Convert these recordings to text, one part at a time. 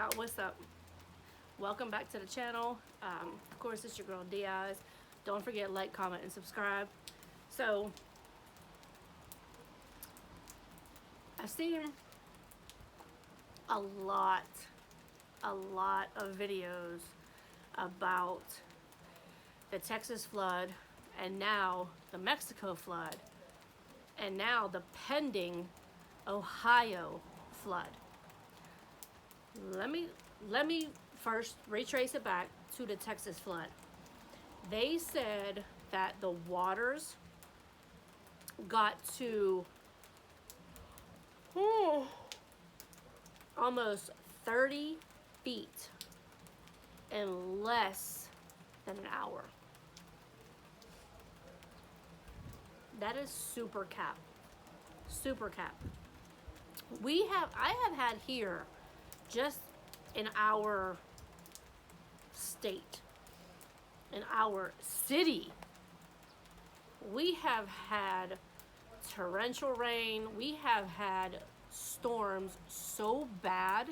Y'all, what's up? Welcome back to the channel. Of course, it's your girl Diaz. Don't forget, like, comment, and subscribe. So, I've seen a lot of videos about the Texas flood, and now the Mexico flood, and now the pending Ohio flood. Let me first retrace it back to the Texas flood. They said that the waters got to almost 30 feet in less than an hour. That is super cap. Super cap. I have had here, just in our state, in our city, we have had torrential rain. We have had storms so bad.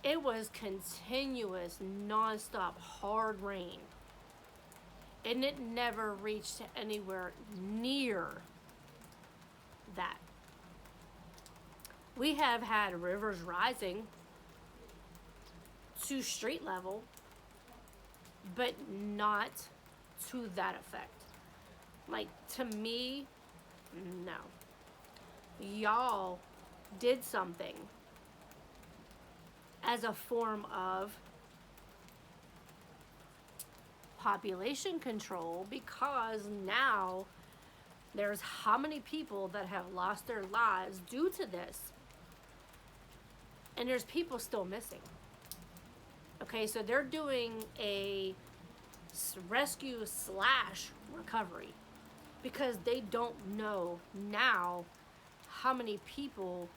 It was continuous, nonstop, hard rain. And it never reached anywhere near that. We have had rivers rising to street level, but not to that effect. Like, to me, no. Y'all did something as a form of population control, because now there's how many people that have lost their lives due to this, and there's people still missing. Okay, so they're doing a rescue / recovery because they don't know now how many people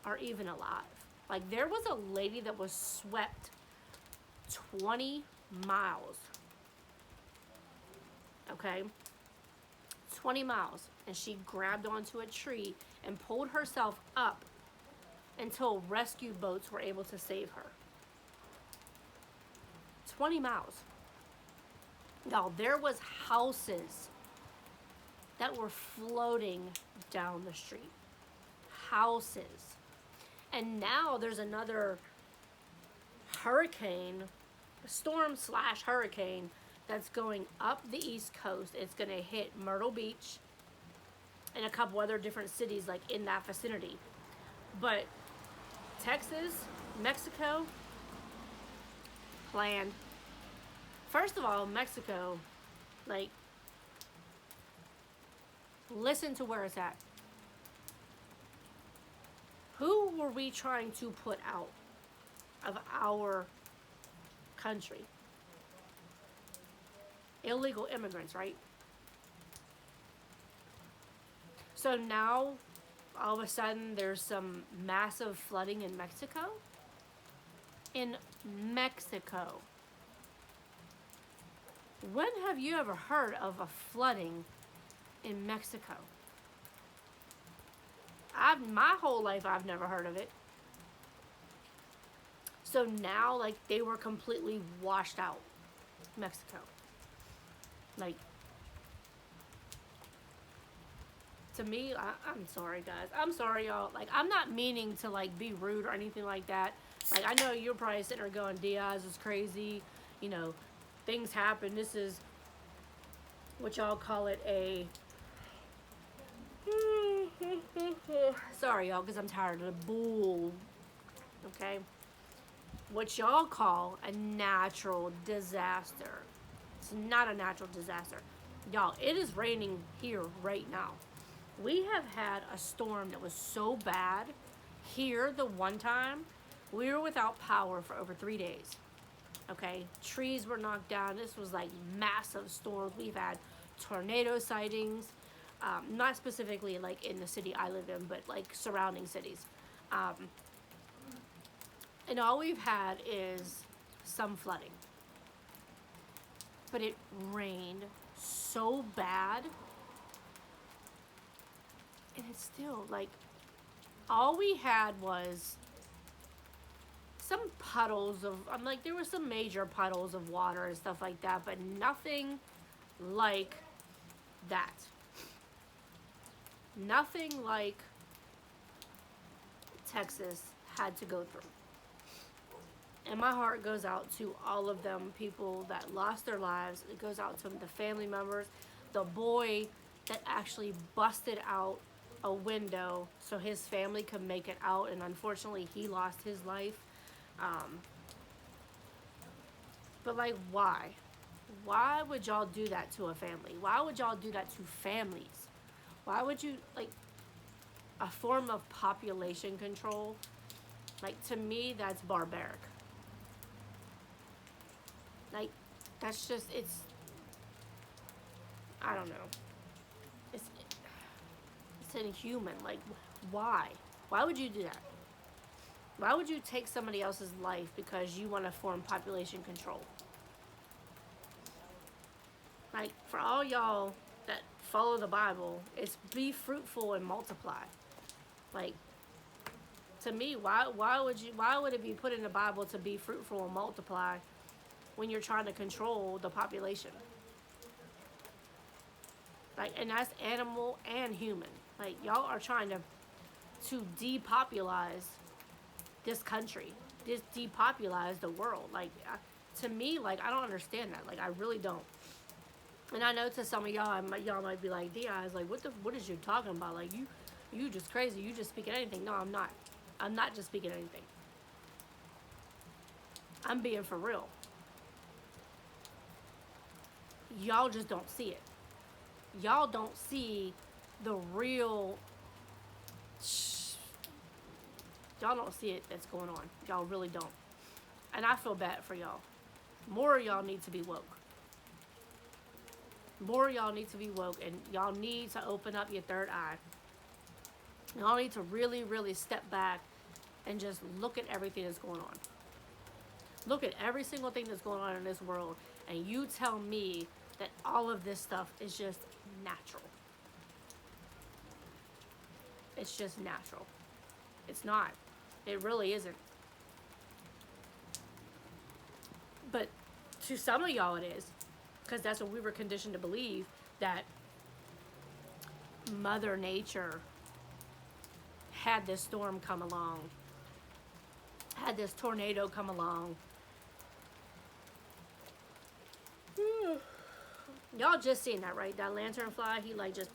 are even alive. Like, there was a lady that was swept 20 miles. Okay? 20 miles. And she grabbed onto a tree and pulled herself up until rescue boats were able to save her. 20 miles. Y'all, there was houses that were floating down the street. Houses. And now there's another hurricane, storm / hurricane, that's going up the East Coast. It's going to hit Myrtle Beach and a couple other different cities like in that vicinity. But Texas, Mexico, planned. First of all, Mexico, like, listen to where it's at. Who were we trying to put out of our country? Illegal immigrants, right? So now, all of a sudden, there's some massive flooding in Mexico. In Mexico. When have you ever heard of a flooding in Mexico? My whole life, I've never heard of it. So now, like, they were completely washed out. Mexico. Like, to me, I'm sorry, guys. I'm sorry, y'all. Like, I'm not meaning to, like, be rude or anything like that. Like, I know you're probably sitting there going, Diaz is crazy. You know, things happen. This is what y'all call it, a... Sorry, y'all, because I'm tired of the bull. Okay? What y'all call a natural disaster. It's not a natural disaster. Y'all, it is raining here right now. We have had a storm that was so bad. Here, the one time, we were without power for over 3 days. Okay? Trees were knocked down. This was like massive storms. We've had tornado sightings. Not specifically like in the city I live in, but like surrounding cities. And all we've had is some flooding. But it rained so bad. And it's still like, all we had was some puddles of, I'm like, there were some major puddles of water and stuff like that, but nothing like that. Nothing like Texas had to go through. And my heart goes out to all of them people that lost their lives. It goes out to the family members, the boy that actually busted out a window so his family could make it out, and unfortunately he lost his life. But like, why? Why would y'all do that to a family? Why would y'all do that to families? Why would you, like, a form of population control? Like, to me, that's barbaric. Like, that's just, it's, I don't know. It's inhuman. Like, why? Why would you do that? Why would you take somebody else's life because you want to form population control? Like, for all y'all that follow the Bible, it's be fruitful and multiply. Like, to me, why would it be put in the Bible to be fruitful and multiply when you're trying to control the population? Like, and that's animal and human. Like, y'all are trying to depopulize this country, depopulize the world. Like, to me, like, I don't understand that. Like, I really don't. And I know to some of y'all, y'all might be like, Di, is like, what is you talking about? Like, you just crazy. You just speaking anything. No, I'm not. I'm not just speaking anything. I'm being for real. Y'all just don't see it. Y'all don't see the real. Y'all don't see it that's going on. Y'all really don't. And I feel bad for y'all. More of y'all need to be woke. More of y'all need to be woke, and y'all need to open up your third eye. Y'all need to really, really step back and just look at everything that's going on. Look at every single thing that's going on in this world, and you tell me that all of this stuff is just natural. It's just natural. It's not. It really isn't. But to some of y'all it is, because that's what we were conditioned to believe, that Mother Nature had this storm come along, had this tornado come along. Y'all just seen that, right? That lanternfly, he like just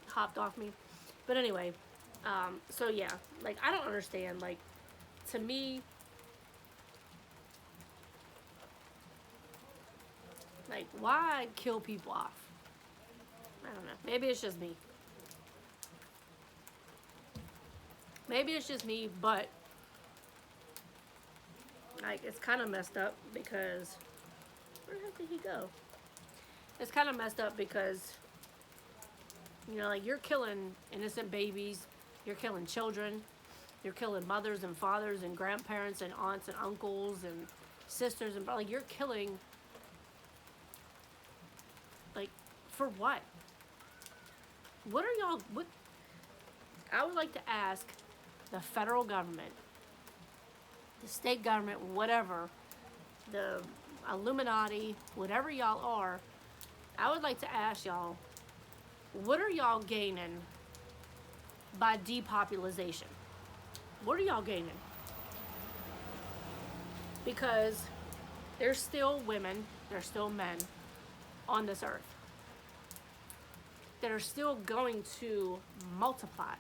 hopped off me. But anyway, so yeah, like, I don't understand. Like, to me, like, why kill people off? I don't know. Maybe it's just me. Maybe it's just me, but like, it's kind of messed up because, where did he go? It's kind of messed up because, you know, like, you're killing innocent babies, you're killing children, you're killing mothers and fathers and grandparents and aunts and uncles and sisters, and like, you're killing, like, for what? What are y'all, what, I would like to ask the federal government, the state government, whatever, the Illuminati, whatever y'all are, I would like to ask y'all, what are y'all gaining by depopulation? What are y'all gaining? Because there's still women, there's still men on this earth that are still going to multiply,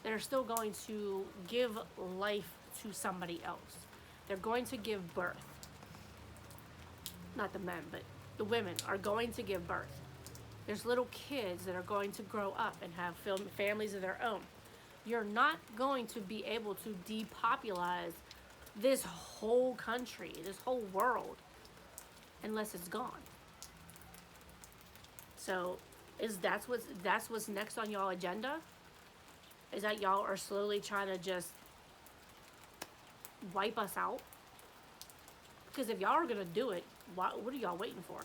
that are still going to give life to somebody else. They're going to give birth. Not the men, but the women are going to give birth. There's little kids that are going to grow up and have families of their own. You're not going to be able to depopulize this whole country, this whole world, unless it's gone. So, that's what's next on y'all agenda? Is that y'all are slowly trying to just wipe us out? Because if y'all are gonna do it, what are y'all waiting for?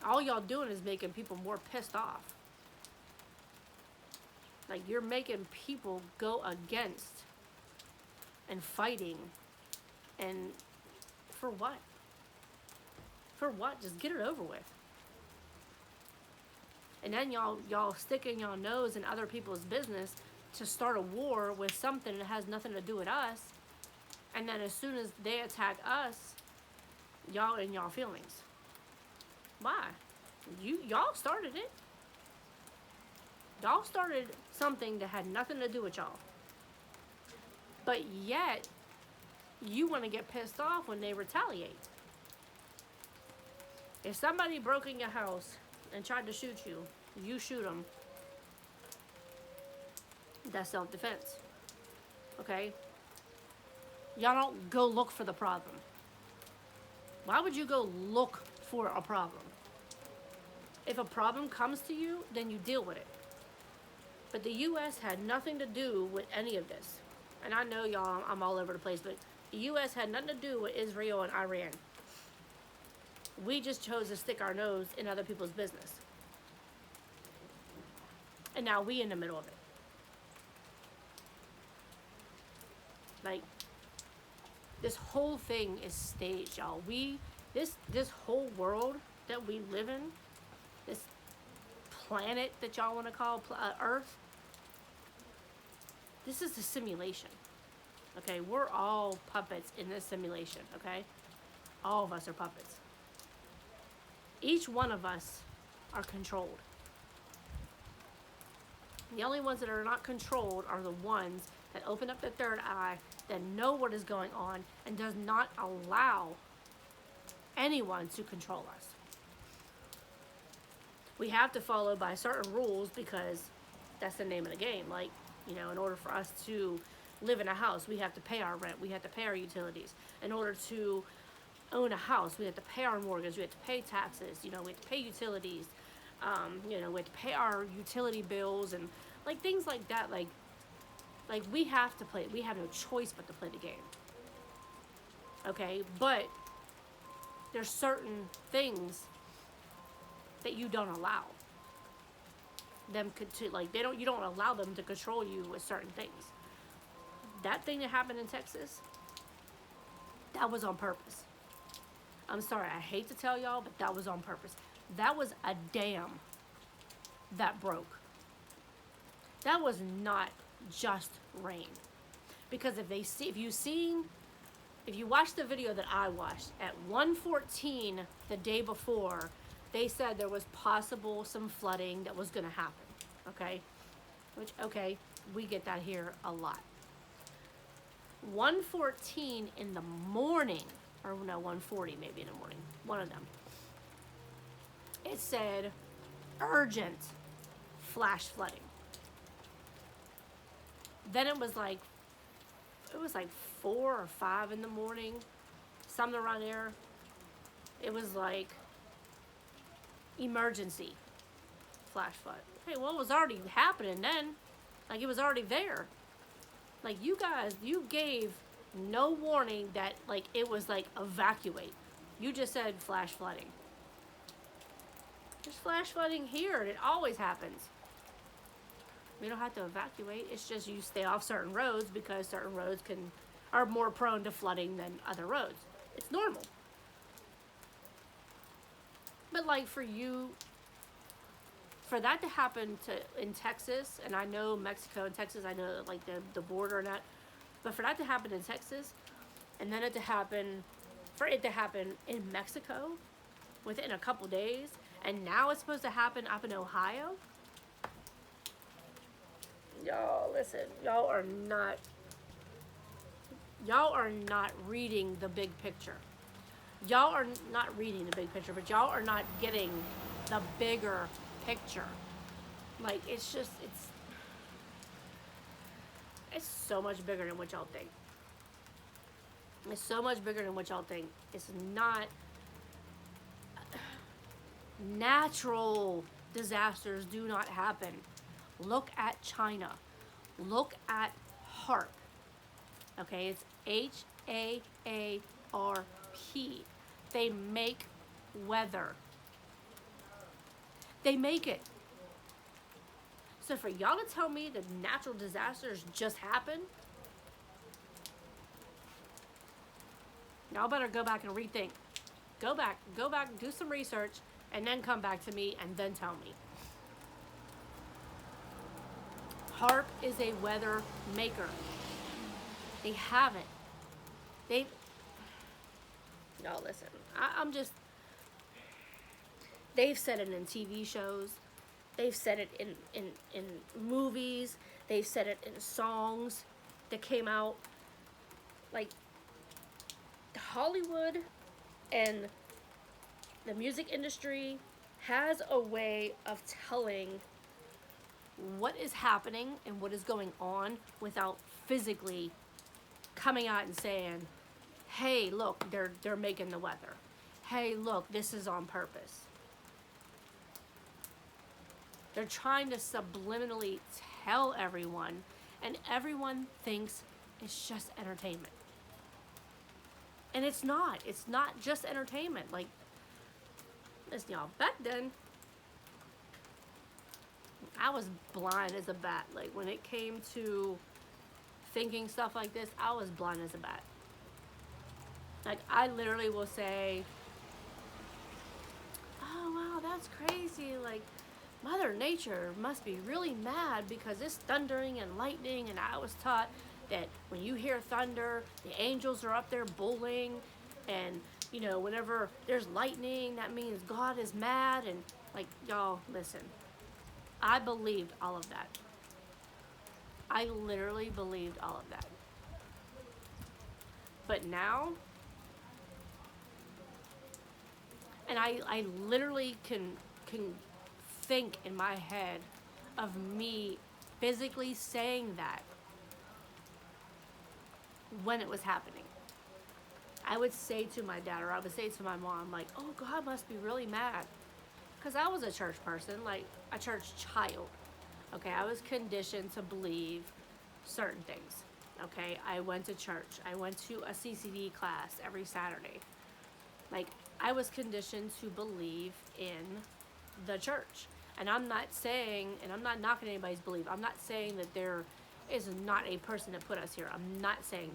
All y'all doing is making people more pissed off. Like, you're making people go against and fighting. And for what? For what? Just get it over with. And then y'all sticking y'all nose in other people's business to start a war with something that has nothing to do with us. And then as soon as they attack us, y'all in y'all feelings. Why? Y'all started it. Y'all started something that had nothing to do with y'all. But yet, you want to get pissed off when they retaliate. If somebody broke in your house and tried to shoot you, you shoot them. That's self-defense. Okay? Y'all don't go look for the problem. Why would you go look for a problem? If a problem comes to you, then you deal with it. But the U.S. had nothing to do with any of this. And I know y'all, I'm all over the place, but the U.S. had nothing to do with Israel and Iran. We just chose to stick our nose in other people's business. And now we in the middle of it. Like, this whole thing is staged, y'all. This whole world that we live in, this planet that y'all want to call Earth, this is a simulation. Okay, we're all puppets in this simulation, okay? All of us are puppets. Each one of us are controlled. The only ones that are not controlled are the ones that open up the third eye, that know what is going on, and does not allow anyone to control us. We have to follow by certain rules because that's the name of the game. Like, you know, in order for us to live in a house, we have to pay our rent, we have to pay our utilities. In order to own a house, we have to pay our mortgage, we have to pay taxes, you know, we have to pay utilities, you know, we have to pay our utility bills and like things like that. Like we have to play, we have no choice but to play the game. Okay, but there's certain things that you don't allow them to, like, you don't allow them to control you with certain things. That thing that happened in Texas, that was on purpose. I'm sorry, I hate to tell y'all, but that was on purpose. That was a dam that broke. That was not just rain. Because if you watch the video that I watched, at 1:14 the day before, they said there was possible some flooding that was going to happen. Okay? Which, okay, we get that here a lot. 1:14 in the morning, or no, 1:40 maybe in the morning, one of them, it said urgent flash flooding. Then it was like 4 or 5 in the morning, something around there. It was like emergency flash flood. Hey, well, it was already happening then. Like, it was already there. Like, you guys, you gave no warning that, like, it was like evacuate. You just said flash flooding. There's flash flooding here, and it always happens. We don't have to evacuate. It's just you stay off certain roads because certain roads are more prone to flooding than other roads. It's normal. But like for that to happen in Texas, and I know Mexico and Texas, I know like the border and that, but for that to happen in Texas, and then for it to happen in Mexico within a couple days, and now it's supposed to happen up in Ohio. Y'all, listen, y'all are not reading the big picture. Y'all are not reading the big picture, but y'all are not getting the bigger picture. Like, it's so much bigger than what y'all think. It's so much bigger than what y'all think. It's not natural disasters do not happen. Look at China. Look at HAARP. Okay, it's HAARP. They make weather. They make it. So for y'all to tell me that natural disasters just happen, Y'all better go back and rethink. Go back, do some research, and then come back to me and then tell me. HAARP is a weather maker. They haven't. They. No, listen. I'm just. They've said it in TV shows. They've said it in movies. They've said it in songs that came out. Like, Hollywood and the music industry has a way of telling what is happening and what is going on without physically coming out and saying, hey, look, they're making the weather. Hey, look, this is on purpose. They're trying to subliminally tell everyone, and everyone thinks it's just entertainment. And it's not. It's not just entertainment. Like, listen, y'all, back then, I was blind as a bat. Like, when it came to thinking stuff like this, I was blind as a bat. Like, I literally will say, oh, wow, that's crazy. Like, Mother Nature must be really mad because it's thundering and lightning, and I was taught that when you hear thunder, the angels are up there bowling, and, you know, whenever there's lightning, that means God is mad, and, like, y'all, listen. I believed all of that. I literally believed all of that. But now, and I literally can think in my head of me physically saying that when it was happening. I would say to my dad, or I would say to my mom, like, oh, God must be really mad. Because I was a church person, like a church child. Okay, I was conditioned to believe certain things. Okay, I went to church. I went to a CCD class every Saturday. Like, I was conditioned to believe in the church. And I'm not saying, and I'm not knocking anybody's belief. I'm not saying that there is not a person that put us here. I'm not saying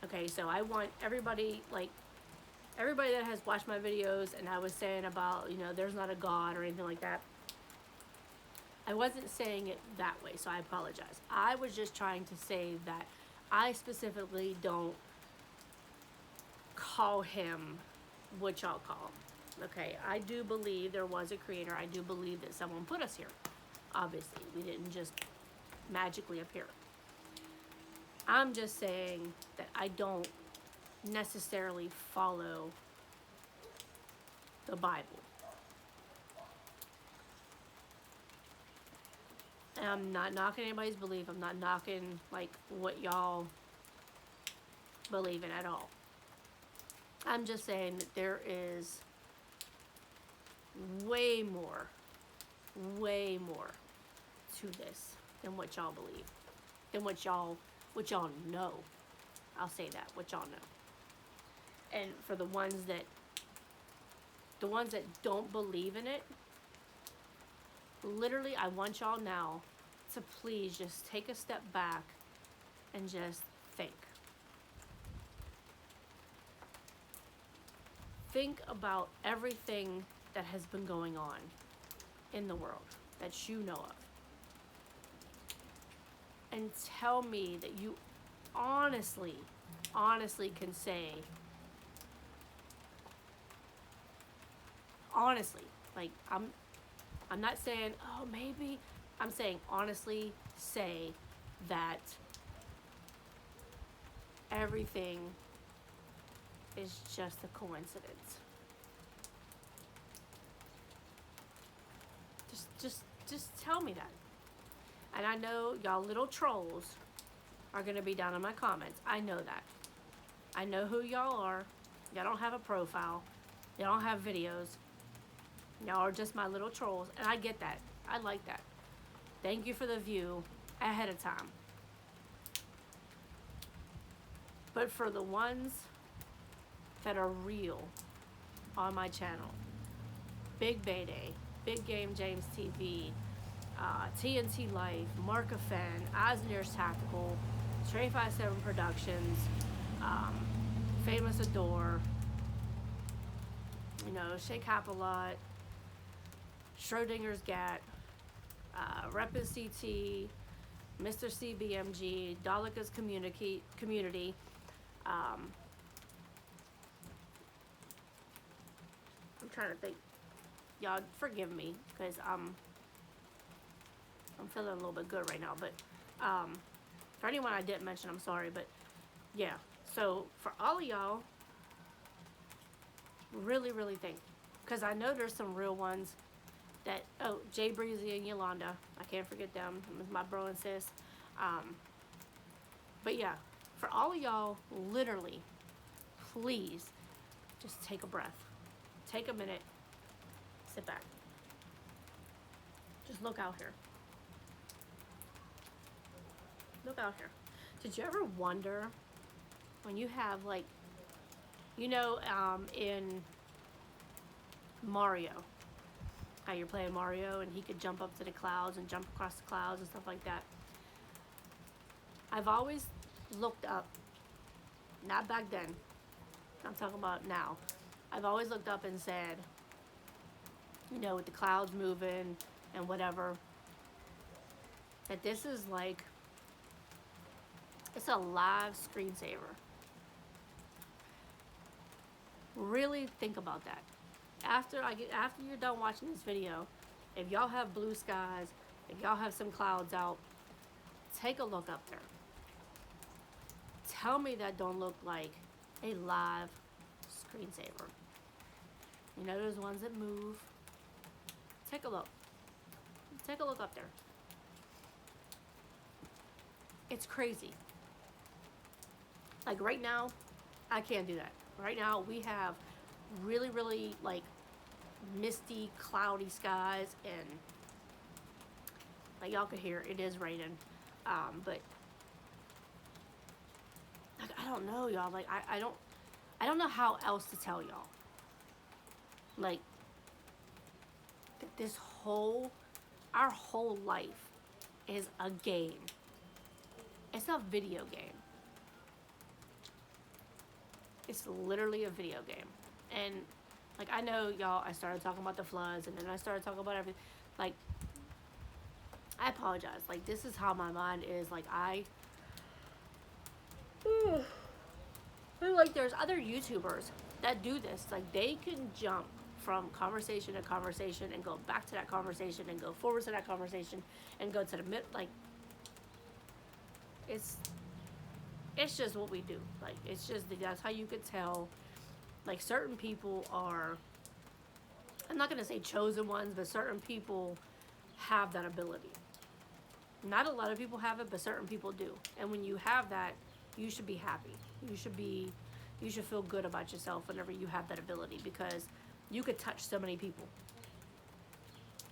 that. Okay, so I want everybody, like, everybody that has watched my videos, and I was saying about, you know, there's not a God or anything like that. I wasn't saying it that way, so I apologize. I was just trying to say that I specifically don't call him what y'all call. Okay, I do believe there was a creator. I do believe that someone put us here. Obviously, we didn't just magically appear. I'm just saying that I don't necessarily follow the Bible. And I'm not knocking anybody's belief. I'm not knocking, like, what y'all believe in at all. I'm just saying that there is way more to this than what y'all believe, than what y'all know. I'll say that, what y'all know. And for the ones that don't believe in it, literally, I want y'all now to please just take a step back and just think. Think about everything that has been going on in the world that you know of. And tell me that you honestly can say, honestly, like, I'm not saying, oh, maybe, I'm saying honestly say that everything is just a coincidence. Just tell me that. And I know y'all little trolls are gonna be down in my comments. I know that. I know who y'all are. Y'all don't have a profile. Y'all don't have videos. Y'all are just my little trolls, and I get that. I like that. Thank you for the view ahead of time. But for the ones that are real on my channel, Big Bayday, Big Game James TV, TNT Life, Mark Afen, Osnier's Tactical, Trey 57 Productions, Famous Adore, you know, Shake Hapalot, Schrodinger's Gat, Repin CT, Mr. CBMG, Daleka's Community. I'm trying to think. Y'all forgive me because I'm feeling a little bit good right now. But for anyone I didn't mention, I'm sorry. But yeah, so for all of y'all, really, really think, because I know there's some real ones that, oh, Jay Breezy and Yolanda, I can't forget them. Them is my bro and sis. But yeah, for all of y'all, literally, please just take a breath. Take a minute. Sit back. Just look out here. Look out here. Did you ever wonder when you have, like, you know, in Mario, how you're playing Mario and he could jump up to the clouds and jump across the clouds and stuff like that? I've always looked up, not back then, I'm talking about now. I've always looked up and said, you know, with the clouds moving and whatever, that this is like, it's a live screensaver. Really think about that. After you're done watching this video, if y'all have blue skies, if y'all have some clouds out, take a look up there. Tell me that don't look like a live screensaver. You know those ones that move? Take a look. Take a look up there. It's crazy. Like right now, I can't do that. Right now, we have really, really like misty, cloudy skies, and like y'all could hear, it is raining. But like, I don't know, y'all. Like I don't know how else to tell y'all. Like that this our whole life is a game. It's a video game. It's literally a video game. And like, I know y'all, I started talking about the floods and then I started talking about everything. Like, I apologize. Like, this is how my mind is. Like, like, there's other YouTubers that do this. Like, they can jump from conversation to conversation and go back to that conversation and go forward to that conversation and go to the mid. Like, it's just what we do. Like, it's just, that's how you could tell. Like, certain people are, I'm not going to say chosen ones, but certain people have that ability. Not a lot of people have it, but certain people do. And when you have that, you should be happy. You should feel good about yourself whenever you have that ability, because you could touch so many people.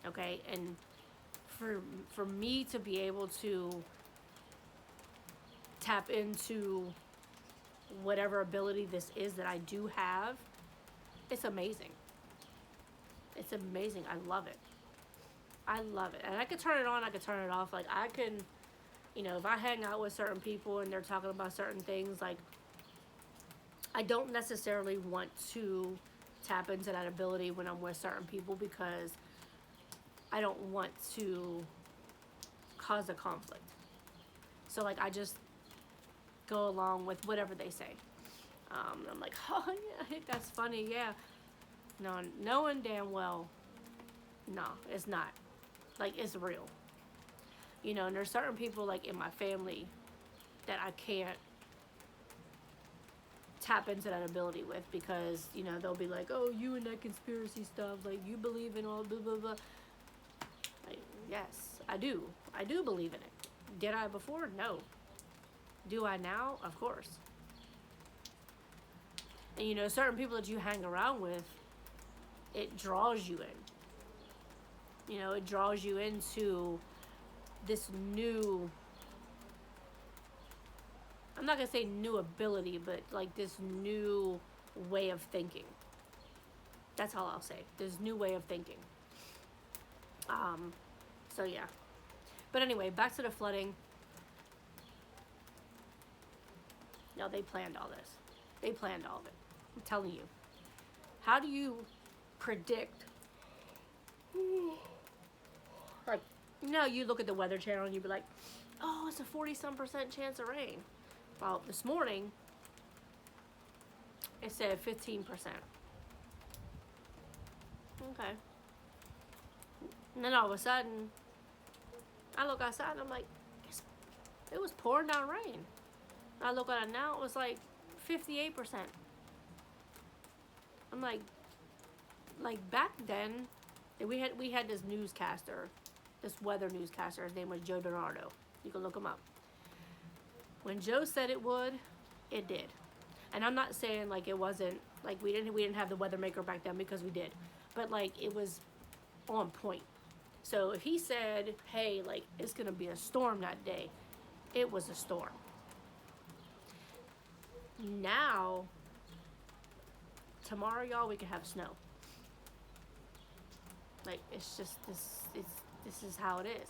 Okay? And for me to be able to tap into whatever ability this is that I do have, it's amazing. It's amazing. I love it. I love it. And I could turn it on, I could turn it off. Like, I can, you know, if I hang out with certain people and they're talking about certain things, like, I don't necessarily want to tap into that ability when I'm with certain people, because I don't want to cause a conflict. So, like, I just go along with whatever they say. I'm like, oh yeah, I think that's funny, yeah. No, knowing damn well, no, it's not. Like, it's real. You know, and there's certain people, like, in my family that I can't tap into that ability with, because, you know, they'll be like, oh, you and that conspiracy stuff, like, you believe in all blah, blah, blah. Like, yes, I do. I do believe in it. Did I before? No. Do I now? Of course. And, you know, certain people that you hang around with, it draws you in. You know, it draws you into this new, I'm not going to say new ability, but like this new way of thinking. That's all I'll say. This new way of thinking. So yeah. But anyway, back to the flooding. No, they planned all this. They planned all of it. I'm telling you. How do you predict? Like, you look at the Weather Channel and you'd be like, oh, it's a 40-some% chance of rain. Well, this morning, it said 15%. Okay. And then all of a sudden, I look outside and I'm like, it was pouring down rain. I look at it now, it was like 58%. I'm like back then, we had this newscaster, this weather newscaster. His name was Joe DiNardo. You can look him up. When Joe said it would, it did. And I'm not saying like it wasn't like we didn't have the weather maker back then, because we did, but like it was on point. So if he said, hey, like it's gonna be a storm that day, it was a storm. Now, tomorrow, y'all, we could have snow. Like, it's just this is how it is.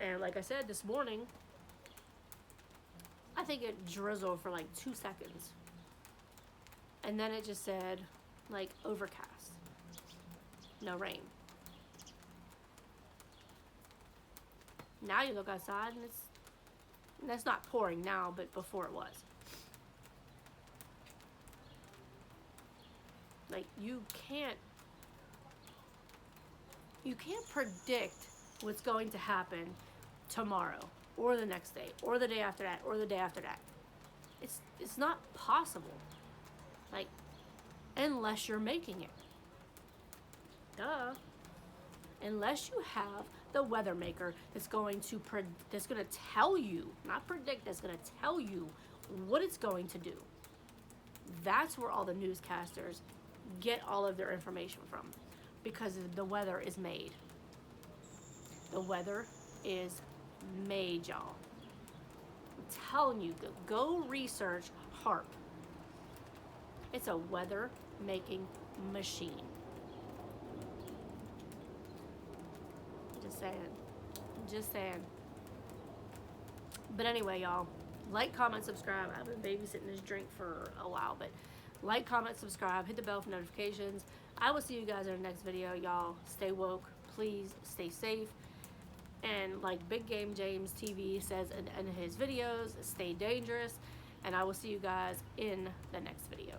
And like I said, this morning, I think it drizzled for like 2 seconds. And then it just said, like, overcast. No rain. Now you look outside and that's not pouring now, but before it was. Like, you can't predict what's going to happen tomorrow or the next day or the day after that or the day after that. It's not possible. Like, unless you're making it. Duh. Unless you have the weather maker that's going to tell you, not predict, that's going to tell you what it's going to do. That's where all the newscasters get all of their information from, because the weather is made. The weather is made, y'all. I'm telling you, go research HAARP. It's a weather making machine. Just saying. But anyway, y'all, like, comment, subscribe. I've been babysitting this drink for a while, but like, comment, subscribe, hit the bell for notifications. I will see you guys in the next video, y'all. Stay woke, please stay safe. And like Big Game James TV says in his videos, stay dangerous. And I will see you guys in the next video.